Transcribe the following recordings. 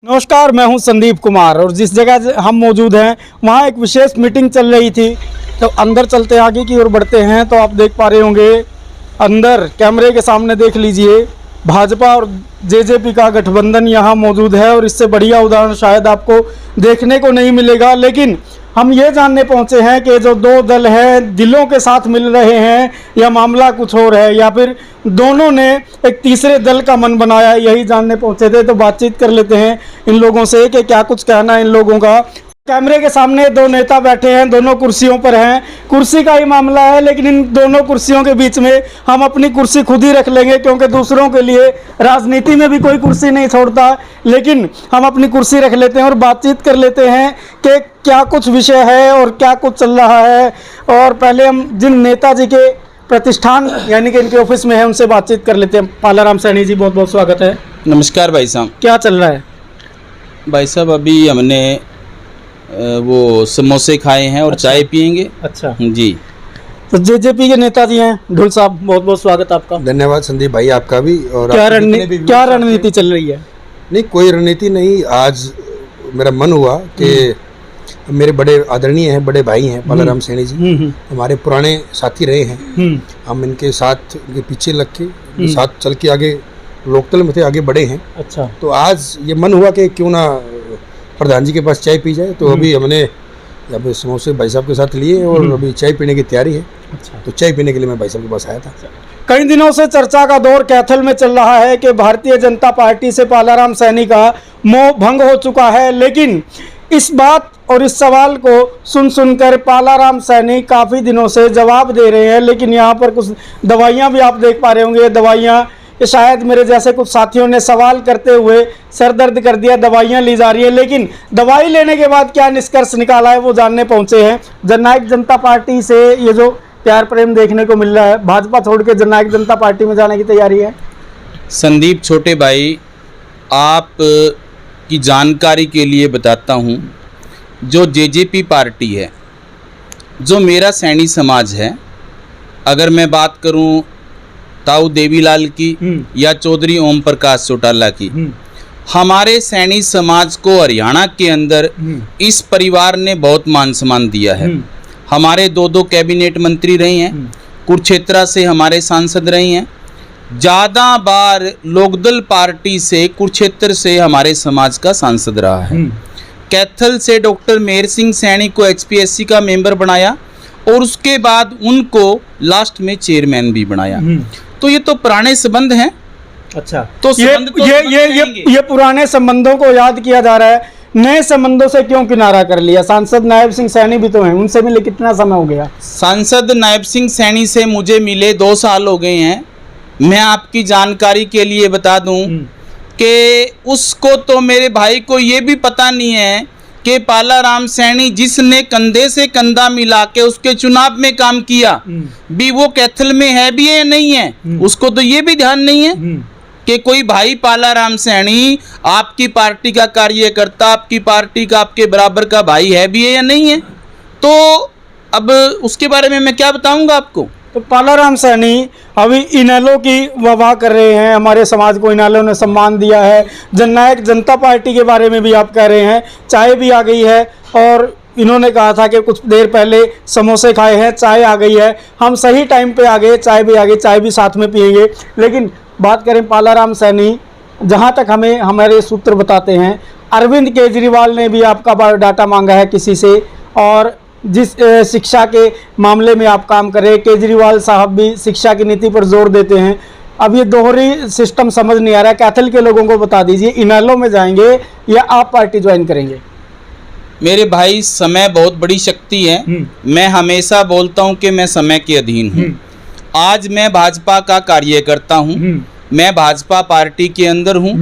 नमस्कार, मैं हूं संदीप कुमार और जिस जगह हम मौजूद हैं वहां एक विशेष मीटिंग चल रही थी। तो अंदर चलते हैं, आगे की ओर बढ़ते हैं तो आप देख पा रहे होंगे अंदर कैमरे के सामने देख लीजिए भाजपा और जेजेपी का गठबंधन यहां मौजूद है और इससे बढ़िया उदाहरण शायद आपको देखने को नहीं मिलेगा। लेकिन हम ये जानने पहुंचे हैं कि जो दो दल हैं दिलों के साथ मिल रहे हैं या मामला कुछ और है या फिर दोनों ने एक तीसरे दल का मन बनाया, यही जानने पहुंचे थे। तो बातचीत कर लेते हैं इन लोगों से कि क्या कुछ कहना है इन लोगों का। कैमरे के सामने दो नेता बैठे हैं, दोनों कुर्सियों पर हैं। कुर्सी का ही मामला है, लेकिन इन दोनों कुर्सियों के बीच में हम अपनी कुर्सी खुद ही रख लेंगे क्योंकि दूसरों के लिए राजनीति में भी कोई कुर्सी नहीं छोड़ता। लेकिन हम अपनी कुर्सी रख लेते हैं और बातचीत कर लेते हैं कि क्या कुछ विषय है और क्या कुछ चल रहा है। और पहले हम जिन नेताजी के प्रतिष्ठान यानी कि इनके ऑफिस में है उनसे बातचीत कर लेते हैं। पालाराम सैनी जी, बहुत बहुत स्वागत है। नमस्कार भाई साहब। क्या चल रहा है भाई साहब, अभी हमने वो समोसे खाए हैं और चाय पियेंगे। अच्छा जी। तो जेजेपी के नेताजी हैं ढुल साहब, बहुत बहुत स्वागत आपका। धन्यवाद संदीप भाई, आपका भी। और क्या रणनीति चल रही है? नहीं, कोई रणनीति नहीं। आज मेरा मन हुआ कि मेरे बड़े आदरणीय हैं, बड़े भाई हैं पालाराम सैनी जी, हमारे पुराने साथी रहे हैं। हम इनके साथ इनके पीछे लग के साथ चल के आगे लोकतल में थे, आगे बढ़े हैं। अच्छा। तो आज ये मन हुआ कि क्यों ना प्रधान जी के पास चाय पी जाए। तो अभी हमने अब समोसे भाई साहब के साथ लिए और अभी चाय पीने की तैयारी है। अच्छा। तो चाय पीने के लिए मैं भाई साहब के पास आया था। कई दिनों से चर्चा का दौर कैथल में चल रहा है कि भारतीय जनता पार्टी से पालाराम सैनी का मोह भंग हो चुका है। लेकिन इस बात और इस सवाल को सुनकर पालाराम सैनी काफ़ी दिनों से जवाब दे रहे हैं। लेकिन यहाँ पर कुछ दवाइयाँ भी आप देख पा रहे होंगे। ये दवाइयाँ शायद मेरे जैसे कुछ साथियों ने सवाल करते हुए सर दर्द कर दिया, दवाइयाँ ली जा रही है। लेकिन दवाई लेने के बाद क्या निष्कर्ष निकाला है वो जानने पहुँचे हैं। जननायक जनता पार्टी से ये जो प्यार प्रेम देखने को मिल रहा है, भाजपा छोड़ के जननायक जनता पार्टी में जाने की तैयारी है। संदीप छोटे भाई, आप की जानकारी के लिए बताता हूँ, जो जेजेपी पार्टी है, जो मेरा सैनी समाज है, अगर मैं बात करूँ ताऊ देवीलाल की या चौधरी ओम प्रकाश चौटाला की, हमारे सैनी समाज को हरियाणा के अंदर इस परिवार ने बहुत मान सम्मान दिया है। हमारे दो कैबिनेट मंत्री रहे हैं, कुरुक्षेत्र से हमारे सांसद रहे हैं। ज़्यादा बार लोकदल पार्टी से कुरुक्षेत्र से हमारे समाज का सांसद रहा है। कैथल से डॉक्टर मेहर सिंह सैनी को HPSC का मेंबर बनाया और उसके बाद उनको लास्ट में चेयरमैन भी बनाया। तो ये तो पुराने संबंध हैं। अच्छा। तो ये पुराने संबंधों को याद किया जा रहा है, नए संबंधों से क्यों किनारा कर लिया? सांसद नायब सिंह सैनी भी तो हैं, उनसे मिले कितना समय हो गया? सांसद नायब सिंह सैनी से मुझे मिले 2 साल हो गए हैं। मैं आपकी जानकारी के लिए बता दूं कि उसको तो मेरे भाई को ये भी पता नहीं है कि पालाराम सैनी जिसने कंधे से कंधा मिला के उसके चुनाव में काम किया भी वो कैथल में है भी या नहीं है, उसको तो ये भी ध्यान नहीं है कि कोई भाई पालाराम सैनी आपकी पार्टी का कार्यकर्ता, आपकी पार्टी का आपके बराबर का भाई है भी है या नहीं है। तो अब उसके बारे में मैं क्या बताऊंगा आपको। तो पालाराम सैनी अभी इनेलो की वाह कर रहे हैं, हमारे समाज को इनेलो ने सम्मान दिया है। जननायक जनता पार्टी के बारे में भी आप कह रहे हैं, चाय भी आ गई है और इन्होंने कहा था कि कुछ देर पहले समोसे खाए हैं, चाय आ गई है। हम सही टाइम पे आ गए, चाय भी आ गई, चाय भी साथ में पिएंगे। लेकिन बात करें पालाराम सैनी, जहाँ तक हमें हमारे सूत्र बताते हैं, अरविंद केजरीवाल ने भी आपका बायोडाटा मांगा है किसी से, और जिस शिक्षा के मामले में आप काम कर रहे हैं, केजरीवाल साहब भी शिक्षा की नीति पर जोर देते हैं। अब ये दोहरी सिस्टम समझ नहीं आ रहा है। कैथल के लोगों को बता दीजिए, इनेलो में जाएंगे या आप पार्टी ज्वाइन करेंगे? मेरे भाई, समय बहुत बड़ी शक्ति है। मैं हमेशा बोलता हूं कि मैं समय के अधीन हूं। आज मैं भाजपा का कार्यकर्ता हूं, मैं भाजपा पार्टी के अंदर हूं।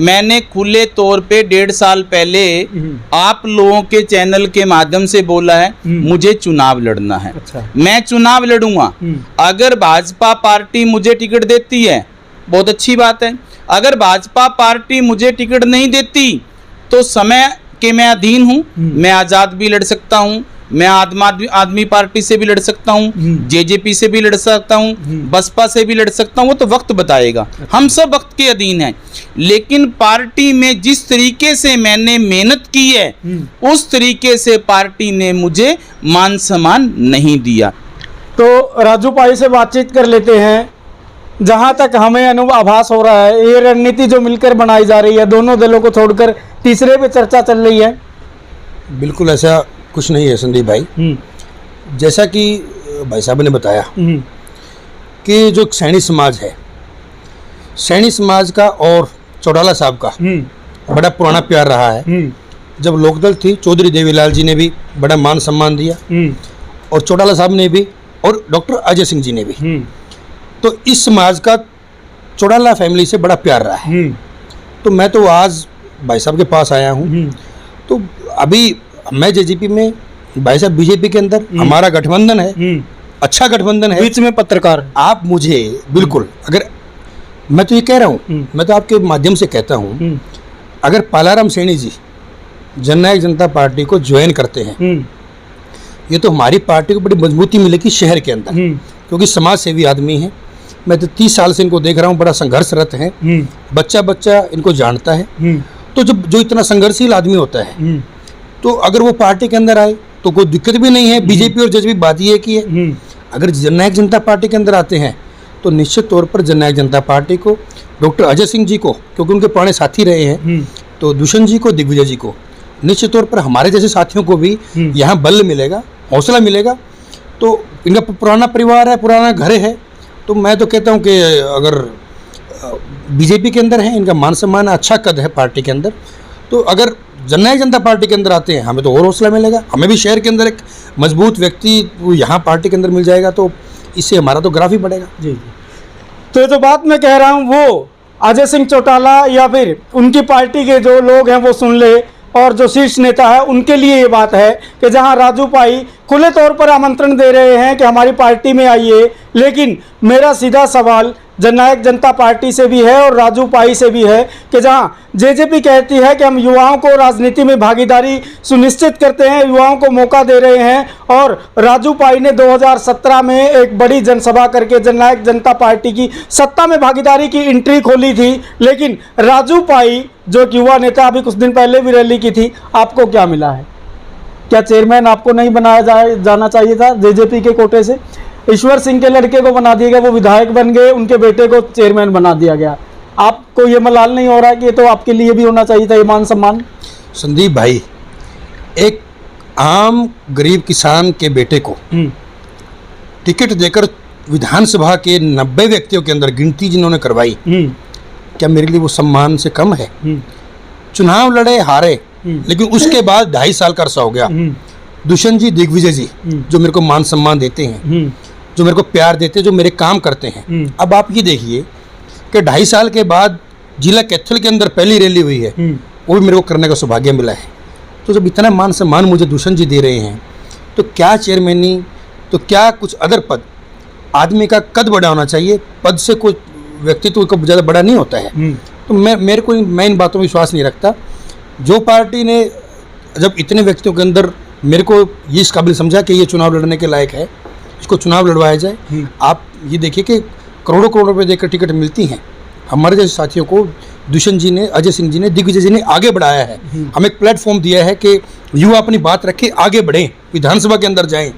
मैंने खुले तौर पे 1.5 साल पहले आप लोगों के चैनल के माध्यम से बोला है मुझे चुनाव लड़ना है। अच्छा। मैं चुनाव लड़ूंगा। अगर भाजपा पार्टी मुझे टिकट देती है बहुत अच्छी बात है, अगर भाजपा पार्टी मुझे टिकट नहीं देती तो समय के मैं अधीन हूं, मैं आज़ाद भी लड़ सकता हूं, मैं आदमी पार्टी से भी लड़ सकता हूँ, जेजेपी से भी लड़ सकता हूँ, बसपा से भी लड़ सकता हूँ, वो तो वक्त बताएगा। हम सब वक्त के अधीन हैं, लेकिन पार्टी में जिस तरीके से मैंने मेहनत की है उस तरीके से पार्टी ने मुझे मान सम्मान नहीं दिया। तो राजू पाई से बातचीत कर लेते हैं। जहां तक हमें आभास हो रहा है, ये रणनीति जो मिलकर बनाई जा रही है, दोनों दलों को छोड़कर तीसरे पे चर्चा चल रही है। बिल्कुल ऐसा कुछ नहीं है संदीप भाई। जैसा कि भाई साहब ने बताया कि जो सैनी समाज है, सैनी समाज का और चौटाला साहब का बड़ा पुराना प्यार रहा है। जब लोकदल थी, चौधरी देवीलाल जी ने भी बड़ा मान सम्मान दिया और चौटाला साहब ने भी और डॉक्टर अजय सिंह जी ने भी। तो इस समाज का चौटाला फैमिली से बड़ा प्यार रहा है। तो मैं तो आज भाई साहब के पास आया हूँ। तो अभी मैं जेजेपी में, भाई साहब बीजेपी के अंदर, हमारा गठबंधन है, अच्छा गठबंधन है। बीच में पत्रकार आप मुझे बिल्कुल, अगर मैं तो ये कह रहा हूँ, मैं तो आपके माध्यम से कहता हूँ, अगर पालाराम सैनी जी जननायक जनता पार्टी को ज्वाइन करते हैं, ये तो हमारी पार्टी को बड़ी मजबूती मिलेगी शहर के अंदर, क्योंकि समाज सेवी आदमी है। मैं तो 30 साल से इनको देख रहा हूँ, बड़ा संघर्षरत है, बच्चा बच्चा इनको जानता है। तो जब जो इतना संघर्षशील आदमी होता है, तो अगर वो पार्टी के अंदर आए तो कोई दिक्कत भी नहीं है। बीजेपी और जेजेपी बात ये की है, अगर जननायक जनता पार्टी के अंदर आते हैं तो निश्चित तौर पर जननायक जनता पार्टी को, डॉक्टर अजय सिंह जी को, क्योंकि उनके पुराने साथी रहे हैं, तो दुष्यंत जी को, दिग्विजय जी को, निश्चित तौर पर हमारे जैसे साथियों को भी यहाँ बल मिलेगा, हौसला मिलेगा। तो इनका पुराना परिवार है, पुराना घर है। तो मैं तो कहता हूँ कि अगर बीजेपी के अंदर है, इनका मान सम्मान अच्छा कद है पार्टी के अंदर, तो अगर जननायक जनता पार्टी के अंदर आते हैं, हमें तो और हौसला मिलेगा। हमें भी शहर के अंदर एक मजबूत व्यक्ति यहाँ पार्टी के अंदर मिल जाएगा, तो इससे हमारा तो ग्राफ ही बढ़ेगा। जी। तो ये तो बात मैं कह रहा हूँ, वो अजय सिंह चौटाला या फिर उनकी पार्टी के जो लोग हैं वो सुन ले, और जो शीर्ष नेता है उनके लिए ये बात है कि जहां राजू पाई खुले तौर पर आमंत्रण दे रहे हैं कि हमारी पार्टी में आइए, लेकिन मेरा सीधा सवाल जननायक जनता पार्टी से भी है और राजू पाई से भी है कि जहां जेजेपी कहती है कि हम युवाओं को राजनीति में भागीदारी सुनिश्चित करते हैं, युवाओं को मौका दे रहे हैं, और राजू पाई ने 2017 में एक बड़ी जनसभा करके जननायक जनता पार्टी की सत्ता में भागीदारी की एंट्री खोली थी। लेकिन राजू पाई जो युवा नेता, अभी कुछ दिन पहले भी रैली की थी, आपको क्या मिला है? क्या चेयरमैन आपको नहीं बनाया जाना चाहिए था जेजेपी के कोटे से? ईश्वर सिंह के लड़के को बना दिया गया, वो विधायक बन गए, उनके बेटे को चेयरमैन बना दिया गया। आपको ये मलाल नहीं हो रहा है कि ये तो आपके लिए भी होना चाहिए था ये मान सम्मान? संदीप भाई, एक आम गरीब किसान के बेटे को टिकट देकर विधानसभा के 90 व्यक्तियों के अंदर गिनती जिन्होंने करवाई, क्या मेरे लिए वो सम्मान से कम है? चुनाव लड़े, हारे, लेकिन उसके बाद 2.5 साल का अरसा हो गया। दुष्यंत जी, दिग्विजय जी जो मेरे को मान सम्मान देते हैं, जो मेरे को प्यार देते हैं, जो मेरे काम करते हैं। अब आप ये देखिए कि 2.5 साल के बाद जिला कैथल के अंदर पहली रैली हुई है, वो भी मेरे को करने का सौभाग्य मिला है। तो जब इतना मान सम्मान मुझे दुष्यंत जी दे रहे हैं, तो क्या चेयरमैनी, तो क्या कुछ अदर पद? आदमी का कद बड़ा होना चाहिए, पद से कोई व्यक्तित्व को ज़्यादा बड़ा नहीं होता है। तो मैं इन बातों में विश्वास नहीं रखता। जो पार्टी ने जब इतने व्यक्तियों के अंदर मेरे को ये इस काबिल समझा कि ये चुनाव लड़ने के लायक है, इसको चुनाव लड़वाया जाए। आप ये देखिए कि करोड़ों करोड़ रुपए देकर टिकट मिलती हैं। हमारे जैसे साथियों को दुष्यंत जी ने, अजय सिंह जी ने, दिग्विजय जी ने आगे बढ़ाया है। हमें एक प्लेटफॉर्म दिया है कि युवा अपनी बात रखें, आगे बढ़ें, विधानसभा के अंदर जाएं।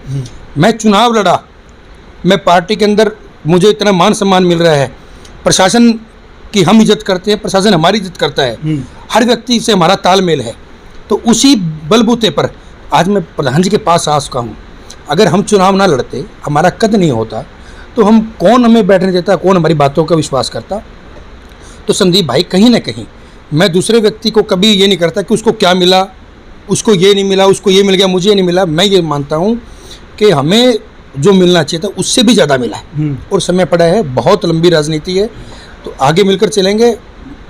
मैं चुनाव लड़ा, मैं पार्टी के अंदर, मुझे इतना मान सम्मान मिल रहा है, प्रशासन की हम इज्जत करते हैं, प्रशासन हमारी इज्जत करता है, हर व्यक्ति से हमारा तालमेल है। तो उसी बलबूते पर आज मैं प्रधान जी के पास आ चुका हूँ। अगर हम चुनाव ना लड़ते, हमारा कद नहीं होता, तो हम कौन हमें बैठने देता, कौन हमारी बातों का विश्वास करता? तो संदीप भाई, कहीं ना कहीं मैं दूसरे व्यक्ति को कभी ये नहीं करता कि उसको क्या मिला, उसको ये नहीं मिला, उसको ये मिल गया, मुझे ये नहीं मिला। मैं ये मानता हूँ कि हमें जो मिलना चाहिए था उससे भी ज़्यादा मिला है, और समय पड़ा है, बहुत लंबी राजनीति है, तो आगे मिलकर चलेंगे।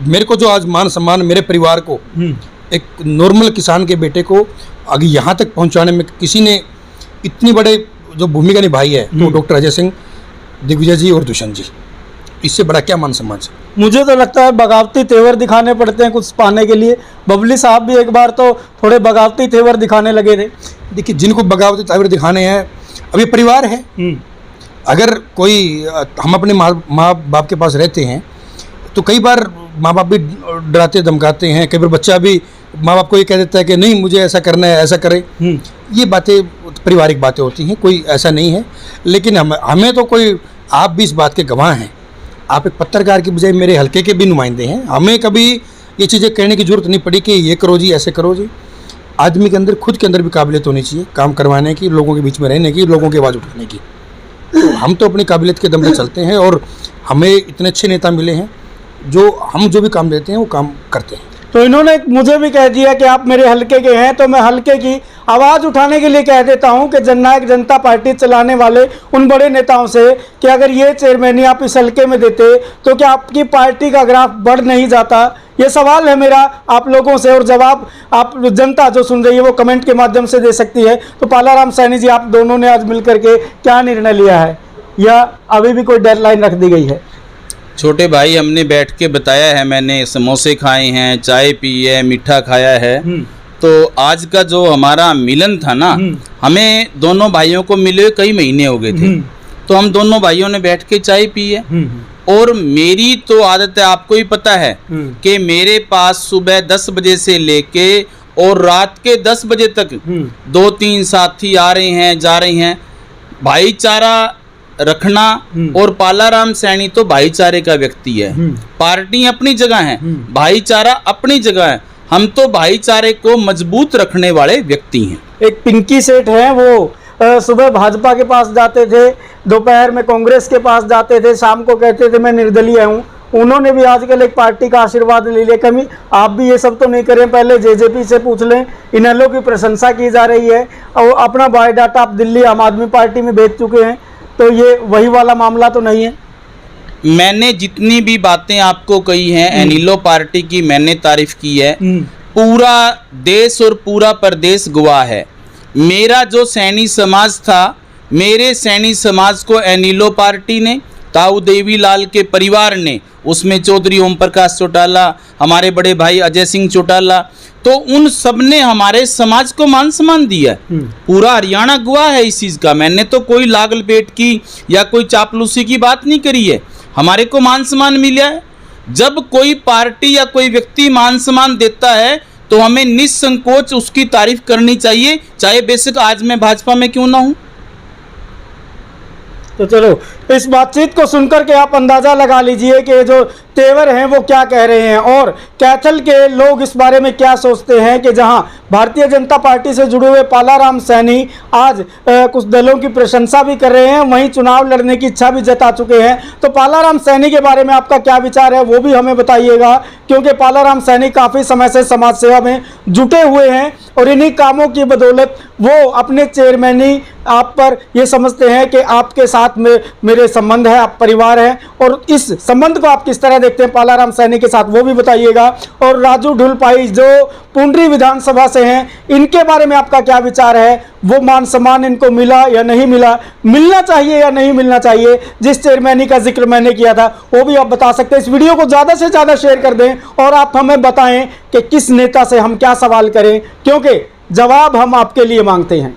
मेरे को जो आज मान सम्मान, मेरे परिवार को, एक नॉर्मल किसान के बेटे को आगे यहाँ तक पहुँचाने में किसी ने इतनी बड़े जो भूमिका निभाई है, तो डॉक्टर अजय सिंह, दिग्विजय जी और दुष्यंत जी। इससे बड़ा क्या मान सम्मान है? मुझे तो लगता है बगावती तेवर दिखाने पड़ते हैं कुछ पाने के लिए। बबली साहब भी एक बार तो थोड़े बगावती तेवर दिखाने लगे थे। देखिए, जिनको बगावती तेवर दिखाने हैं, अभी परिवार है। अगर कोई हम अपने माँ बाप के पास रहते हैं तो कई बार माँ बाप भी डराते धमकाते हैं, कई बार बच्चा भी माँ बाप को ये कह देता है कि नहीं मुझे ऐसा करना है, ऐसा करें। ये बातें पारिवारिक बातें होती हैं, कोई ऐसा नहीं है। लेकिन हमें तो कोई, आप भी इस बात के गवाह हैं, आप एक पत्रकार की बजाय मेरे हल्के के भी नुमाइंदे हैं। हमें कभी ये चीज़ें कहने की ज़रूरत नहीं पड़ी कि ये करो जी, ऐसे करो जी। आदमी के अंदर, खुद के अंदर भी काबिलियत होनी चाहिए काम करवाने की, लोगों के बीच में रहने की, लोगों की आवाज़ उठाने की। हम तो अपनी काबिलियत के दम पे चलते हैं और हमें इतने अच्छे नेता मिले हैं जो हम जो भी काम देते हैं वो काम करते हैं। तो इन्होंने मुझे भी कह दिया कि आप मेरे हल्के के हैं, तो मैं हल्के की आवाज़ उठाने के लिए कह देता हूं कि जननायक जनता पार्टी चलाने वाले उन बड़े नेताओं से कि अगर ये चेयरमैनी आप इस हल्के में देते तो क्या आपकी पार्टी का ग्राफ बढ़ नहीं जाता? ये सवाल है मेरा आप लोगों से, और जवाब आप जनता जो सुन रही है वो कमेंट के माध्यम से दे सकती है। तो पालाराम सैनी जी, आप दोनों ने आज मिलकर के क्या निर्णय लिया है, या अभी भी कोई डेडलाइन रख दी गई है? छोटे भाई, हमने बैठ के बताया है, मैंने समोसे खाए हैं, चाय पी है, मीठा खाया है। तो आज का जो हमारा मिलन था ना, हमें दोनों भाइयों को मिले कई महीने हो गए थे, तो हम दोनों भाइयों ने बैठ के चाय पी है। और मेरी तो आदत है, आपको ही पता है कि मेरे पास सुबह 10 बजे से लेके और रात के 10 बजे तक 2-3 साथी आ रहे हैं, जा रहे हैं। भाईचारा रखना, और पालाराम सैनी तो भाईचारे का व्यक्ति है। पार्टी अपनी जगह है, भाईचारा अपनी जगह है। हम तो भाईचारे को मजबूत रखने वाले व्यक्ति हैं। एक पिंकी सेठ हैं, वो सुबह भाजपा के पास जाते थे, दोपहर में कांग्रेस के पास जाते थे, शाम को कहते थे मैं निर्दलीय हूँ। उन्होंने भी आजकल एक पार्टी का आशीर्वाद ले लिया। कभी आप भी ये सब तो नहीं करें, पहले जेजेपी से पूछ लें। इनेलो की प्रशंसा की जा रही है और अपना बायोडाटा आप दिल्ली आम आदमी पार्टी में भेज चुके हैं, तो ये वही वाला मामला तो नहीं है? मैंने जितनी भी बातें आपको कही हैं, एनिलो पार्टी की मैंने तारीफ की है। पूरा देश और पूरा प्रदेश गवाह है। मेरा जो सैनी समाज था, मेरे सैनी समाज को एनिलो पार्टी ने, ताऊ देवीलाल के परिवार ने, उसमें चौधरी ओम प्रकाश चौटाला, हमारे बड़े भाई अजय सिंह चौटाला, तो उन सब ने हमारे समाज को मान सम्मान दिया। पूरा हरियाणा गवाह है इस चीज़ का। मैंने तो कोई लाग लपेट की या कोई चापलूसी की बात नहीं करी है। हमारे को मान सम्मान मिला है। जब कोई पार्टी या कोई व्यक्ति मान सम्मान देता है तो हमें निसंकोच उसकी तारीफ करनी चाहिए, चाहे बेशक आज मैं भाजपा में क्यों ना हूँ। तो चलो, इस बातचीत को सुनकर के आप अंदाज़ा लगा लीजिए कि जो तेवर हैं वो क्या कह रहे हैं, और कैथल के लोग इस बारे में क्या सोचते हैं कि जहां भारतीय जनता पार्टी से जुड़े हुए पालाराम सैनी आज कुछ दलों की प्रशंसा भी कर रहे हैं, वहीं चुनाव लड़ने की इच्छा भी जता चुके हैं। तो पालाराम सैनी के बारे में आपका क्या विचार है वो भी हमें बताइएगा, क्योंकि पालाराम सैनी काफ़ी समय से समाज सेवा में जुटे हुए हैं और इन्हीं कामों की बदौलत वो अपने चेयरमैनी आप पर ये समझते हैं कि आपके साथ में मेरे संबंध है, आप परिवार हैं, और इस संबंध को आप किस तरह देखते हैं पालाराम सैनी के साथ वो भी बताइएगा। और राजू ढुलपाई जो पुंडरी विधानसभा से हैं, इनके बारे में आपका क्या विचार है? वो मान सम्मान इनको मिला या नहीं मिला, मिलना चाहिए या नहीं मिलना चाहिए? जिस चेयरमैनी का जिक्र मैंने किया था वो भी आप बता सकते हैं। इस वीडियो को ज़्यादा से ज़्यादा शेयर कर दें और आप हमें बताएं कि किस नेता से हम क्या सवाल करें, क्योंकि जवाब हम आपके लिए मांगते हैं।